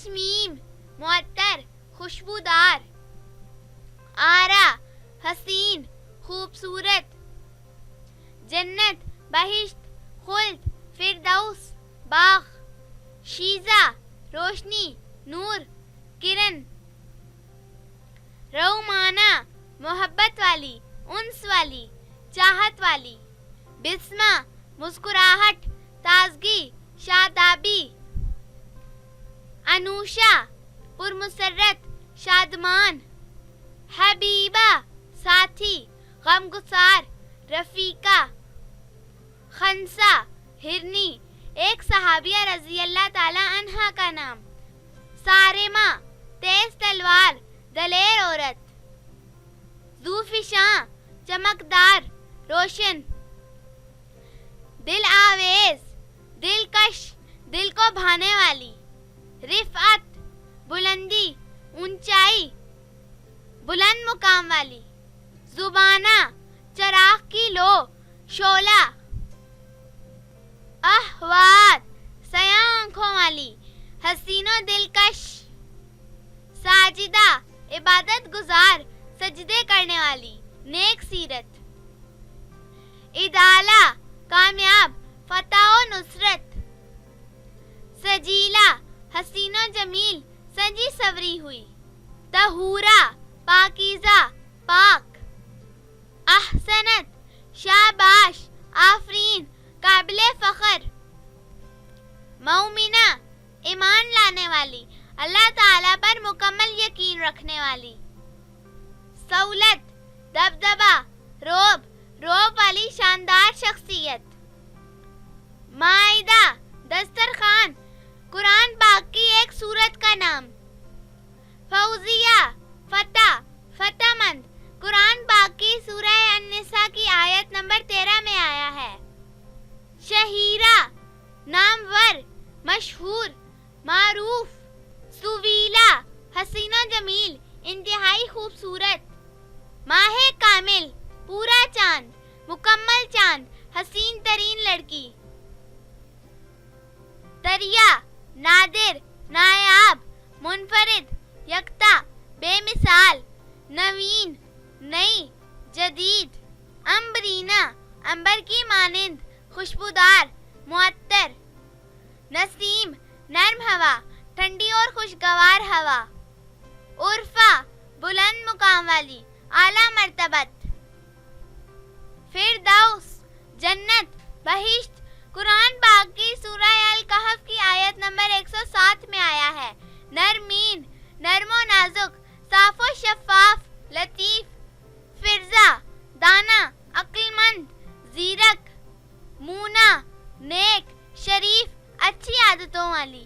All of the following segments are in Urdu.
تشمیم معطر خوشبودار، آرا حسین خوبصورت، جنت بہشت خلد فردوس باغ، شیزہ روشنی نور کرن، رومانہ محبت والی انس والی چاہت والی، بسمہ مسکراہٹ تازگی شادابی، انوشا پرمسرت شادمان، حبیبہ ساتھی غمگسار رفیقہ، خنسا ہرنی ایک صحابیہ رضی اللہ تعالی عنہا کا نام، صارمہ تیز تلوار دلیر عورت، ذوفشاں چمکدار روشن، دل آویز دلکش دل کو بھانے والی، رفعت بلندی اونچائی بلند مقام والی، زبانہ چراغ کی لو شعلہ، احوات سیاہ آنکھوں والی حسین و دلکش، ساجدہ عبادت گزار سجدے کرنے والی نیک سیرت، عدالہ کامیاب فتح و نصرت، سجیلہ حسین و جمیل سجی سوری ہوئی، طہورہ پاکیزہ پاک، احسنت شاباش آفرین قابل فخر، مومنہ ایمان لانے والی اللہ تعالیٰ پر مکمل یقین رکھنے والی، سہولت دبدبہ روب والی شاندار شخصیت، مائدہ دسترخوان قرآن پاک کی ایک سورت کا نام، فوزیہ فتح مند قرآن پاک کی سورہ النساء کی آیت نمبر 13 میں آیا ہے، شہیرہ نامور مشہور معروف، سویلہ حسین و جمیل انتہائی خوبصورت، ماہ کامل پورا چاند مکمل چاند حسین ترین لڑکی، دریا نادر نایاب منفرد یکتا بے مثال، نوین نئی جدید، امبرینہ امبر کی مانند خوشبودار معطر، نسیم نرم ہوا ٹھنڈی اور خوشگوار ہوا، عرفہ بلند مقام والی اعلیٰ مرتبت، فردوس جنت بہشت قرآن پاک کی سورہ الکہف کی آیت نمبر 107 میں آیا ہے، نرمین نرم و نازک صاف و شفاف لطیف، فرزہ دانا عقل مند زیرک، مونا نیک شریف اچھی عادتوں والی،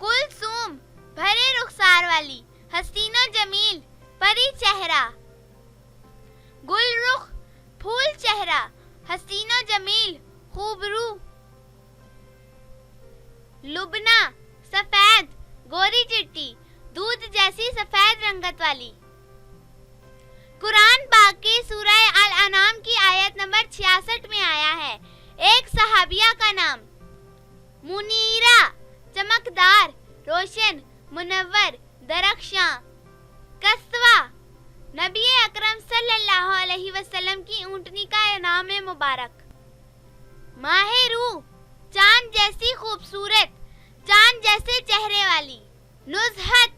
کلثوم بھرے رخسار والی حسین و جمیل پری چہرہ، گل رخ پھول چہرہ حسین و جمیل خوبرو، لبنہ سفید گوری چٹی دودھ جیسی سفید رنگت والی، قرآن پاک کی سورہ الانعام کی آیت نمبر 66 میں آیا ہے، ایک صحابیہ کا نام، منیرہ چمکدار روشن منور درخشاں، قصوہ نبی اکرم صلی اللہ علیہ وسلم کی اونٹنی کا نام مبارک، ماہ روح چاند جیسی خوبصورت چاند جیسے چہرے والی، نزہت